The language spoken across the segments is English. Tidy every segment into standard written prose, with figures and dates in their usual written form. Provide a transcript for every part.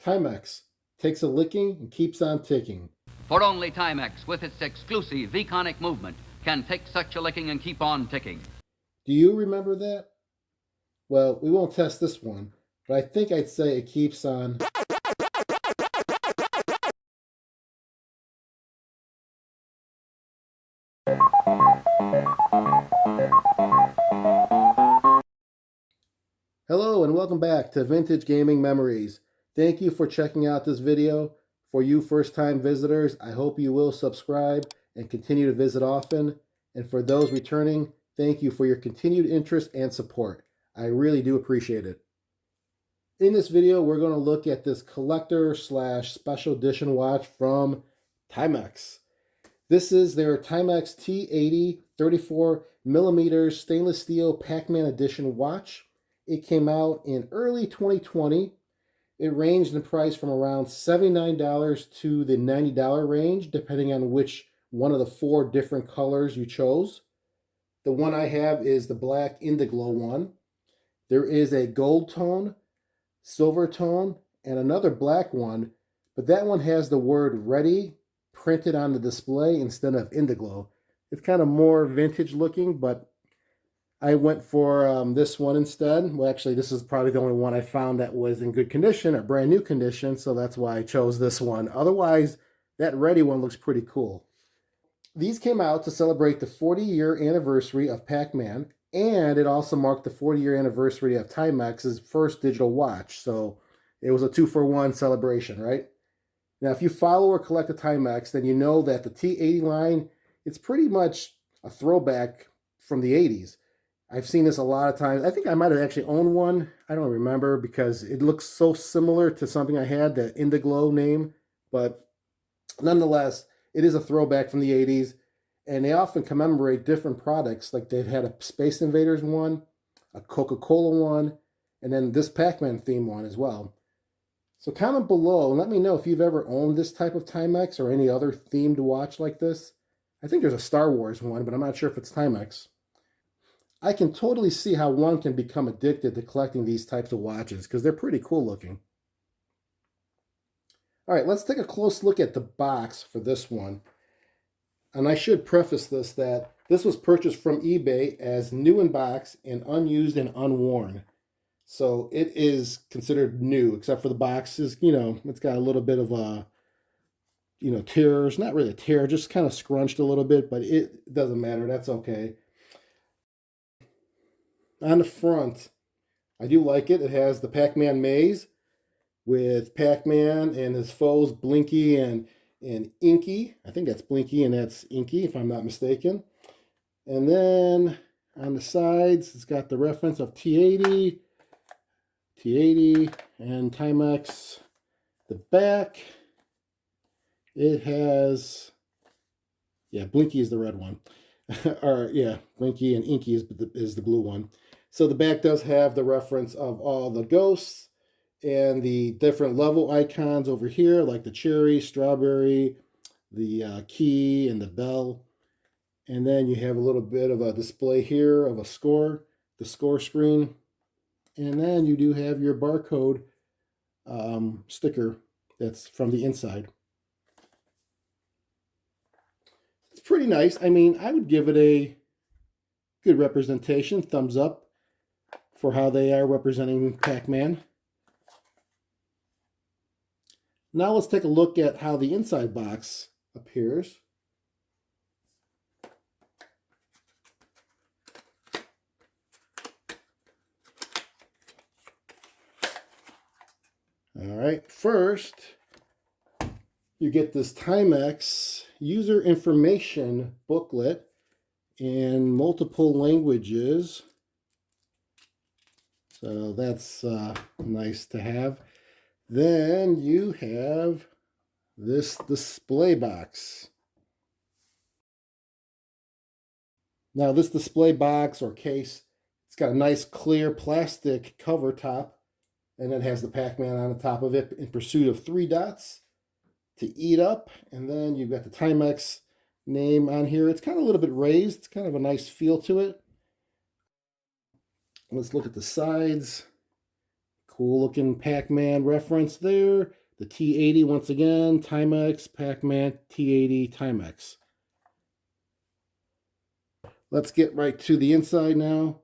Timex takes a licking and keeps on ticking. For only Timex, with its exclusive V-conic movement, can take such a licking and keep on ticking. Do you remember that? Well, we won't test this one, but I think I'd say it keeps on. Hello and welcome back to Vintage Gaming Memories. Thank you for checking out this video. For you first-time visitors, I hope you will subscribe and continue to visit often. And for those returning, thank you for your continued interest and support. I really do appreciate it. In this video, we're going to look at this collector / special edition watch from Timex. This is their Timex T80 34mm stainless steel Pac-Man edition watch. It came out in early 2020. It ranged in price from around $79 to the $90 range, depending on which one of the 4 different colors you chose. The one I have is the black Indiglo one. There is a gold tone, silver tone, and another black one, but that one has the word ready printed on the display instead of Indiglo. It's kind of more vintage looking, but I went for this one instead. Well, actually, this is probably the only one I found that was in good condition, or brand new condition, so that's why I chose this one. Otherwise, that ready one looks pretty cool. These came out to celebrate the 40-year anniversary of Pac-Man, and it also marked the 40-year anniversary of Timex's first digital watch, so it was a 2-for-1 celebration, right? Now, if you follow or collect a Timex, then you know that the T80 line, it's pretty much a throwback from the 80s. I've seen this a lot of times. I think I might have actually owned one. I don't remember because it looks so similar to something I had, the Indiglo name. But nonetheless, it is a throwback from the 80s. And they often commemorate different products. Like they've had a Space Invaders one, a Coca-Cola one, and then this Pac-Man theme one as well. So comment below and let me know if you've ever owned this type of Timex or any other themed watch like this. I think there's a Star Wars one, but I'm not sure if it's Timex. I can totally see how one can become addicted to collecting these types of watches because they're pretty cool looking. All right, let's take a close look at the box for this one. And I should preface this that this was purchased from eBay as new in box and unused and unworn. So it is considered new, except for the boxes, it's got a little bit of a, tears, not really a tear, just kind of scrunched a little bit, but it doesn't matter. That's okay. On the front, I do like it. It has the Pac-Man maze with Pac-Man and his foes Blinky and Inky. I think that's Blinky and that's Inky, if I'm not mistaken. And then on the sides, it's got the reference of T80, and Timex. The back, it has, Blinky is the red one. Or, Blinky and Inky is the blue one. So the back does have the reference of all the ghosts and the different level icons over here, like the cherry, strawberry, the key, and the bell. And then you have a little bit of a display here of a score, the score screen. And then you do have your barcode sticker that's from the inside. It's pretty nice. I mean, I would give it a good representation, thumbs up for how they are representing Pac-Man. Now let's take a look at how the inside box appears. All right, first you get this Timex user information booklet in multiple languages. So that's nice to have. Then you have this display box. Now this display box or case, it's got a nice clear plastic cover top, and it has the Pac-Man on the top of it in pursuit of 3 dots to eat up. And then you've got the Timex name on here. It's kind of a little bit raised. It's kind of a nice feel to it. Let's look at the sides. Cool looking Pac-Man reference there. The T80 once again, Timex, Pac-Man, T80, Timex. Let's get right to the inside now.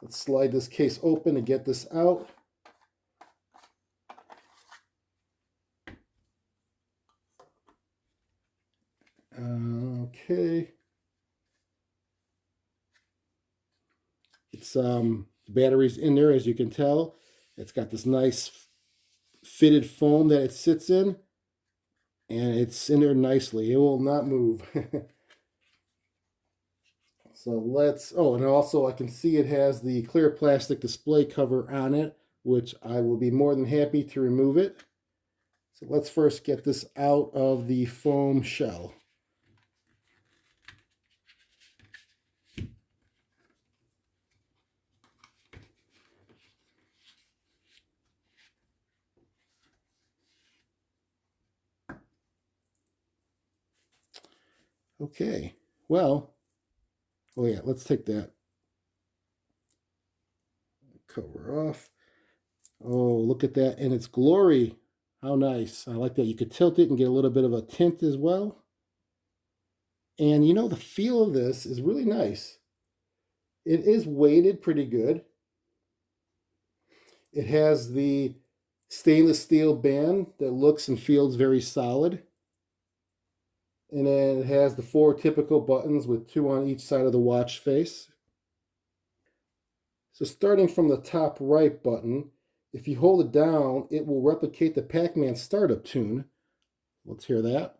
Let's slide this case open to get this out. Okay. It's the battery's in there, as you can tell. It's got this nice fitted foam that it sits in, and it's in there nicely. It will not move. So let's, oh, and also I can see it has the clear plastic display cover on it, which I will be more than happy to remove it. So let's first get this out of the foam shell. Okay, well, oh yeah, let's take that cover off. Oh, look at that in its glory. How nice. I like that. You could tilt it and get a little bit of a tint as well. And you know, the feel of this is really nice. It is weighted pretty good. It has the stainless steel band that looks and feels very solid. And then it has the 4 typical buttons with 2 on each side of the watch face. So starting from the top right button, if you hold it down, it will replicate the Pac-Man startup tune. Let's hear that.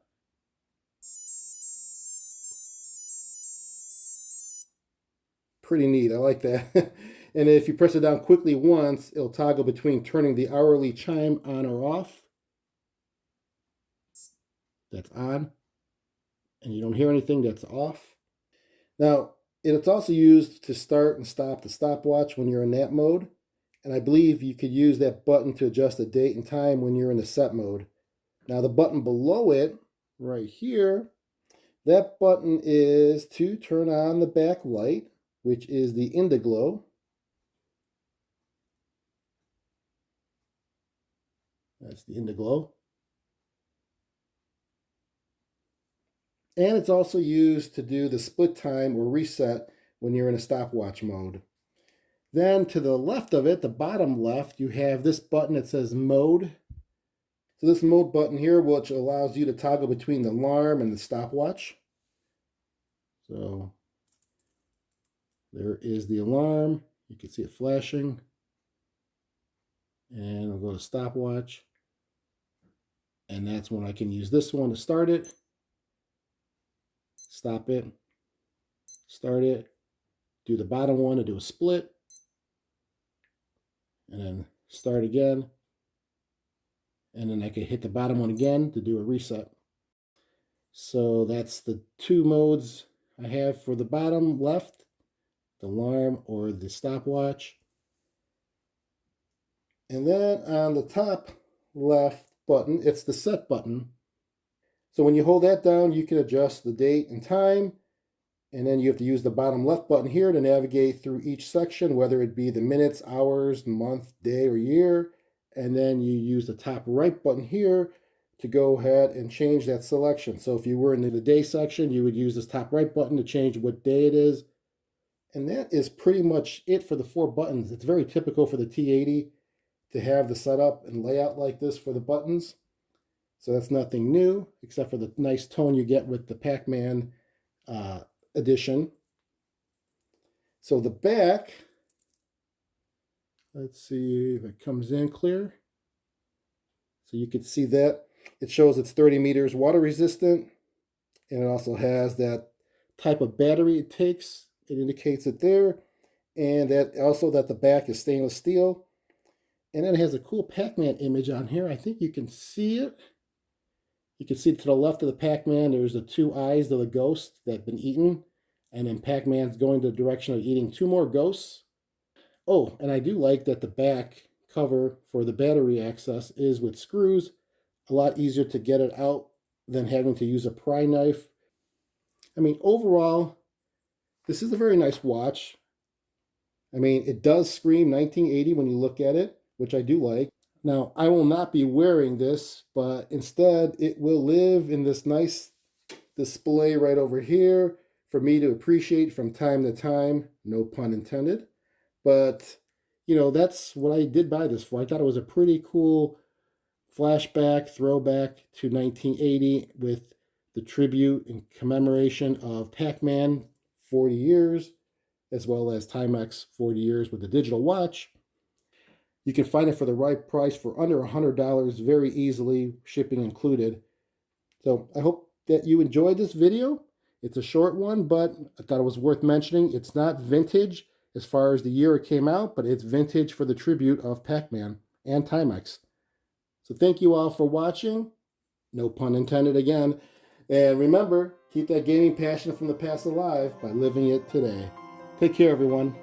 Pretty neat, I like that. And if you press it down quickly once, it'll toggle between turning the hourly chime on or off. That's on. And you don't hear anything, that's off. Now, it's also used to start and stop the stopwatch when you're in that mode. And I believe you could use that button to adjust the date and time when you're in the set mode. Now, the button below it, right here, that button is to turn on the back light, which is the Indiglow. That's the Indiglow. And it's also used to do the split time or reset when you're in a stopwatch mode. Then to the left of it, the bottom left, you have this button that says Mode. So this Mode button here, which allows you to toggle between the alarm and the stopwatch. So there is the alarm. You can see it flashing. And I'll go to stopwatch. And that's when I can use this one to start it. Stop it. Start it. Do the bottom one to do a split. And then start again. And then I can hit the bottom one again to do a reset. So that's the 2 modes I have for the bottom left, the alarm or the stopwatch. And then on the top left button, it's the set button. So when you hold that down, you can adjust the date and time. And then you have to use the bottom left button here to navigate through each section, whether it be the minutes, hours, month, day, or year. And then you use the top right button here to go ahead and change that selection. So if you were in the day section, you would use this top right button to change what day it is. And that is pretty much it for the 4 buttons. It's very typical for the T80 to have the setup and layout like this for the buttons. So that's nothing new, except for the nice tone you get with the Pac-Man edition. So the back, let's see if it comes in clear. So you can see that it shows it's 30 meters water resistant, and it also has that type of battery it takes. It indicates it there, and that also that the back is stainless steel. And then it has a cool Pac-Man image on here. I think you can see it. You can see to the left of the Pac-Man, there's the 2 eyes of the ghost that have been eaten. And then Pac-Man's going the direction of eating 2 more ghosts. Oh, and I do like that the back cover for the battery access is with screws. A lot easier to get it out than having to use a pry knife. I mean, overall, this is a very nice watch. I mean, it does scream 1980 when you look at it, which I do like. Now, I will not be wearing this, but instead it will live in this nice display right over here for me to appreciate from time to time, no pun intended. But, that's what I did buy this for. I thought it was a pretty cool flashback, throwback to 1980 with the tribute and commemoration of Pac-Man 40 years, as well as Timex 40 years with the digital watch. You can find it for the right price for under $100 very easily, shipping included. So I hope that you enjoyed this video. It's a short one, but I thought it was worth mentioning. It's not vintage as far as the year it came out, but it's vintage for the tribute of Pac-Man and Timex. So thank you all for watching. No pun intended again. And remember, keep that gaming passion from the past alive by living it today. Take care, everyone.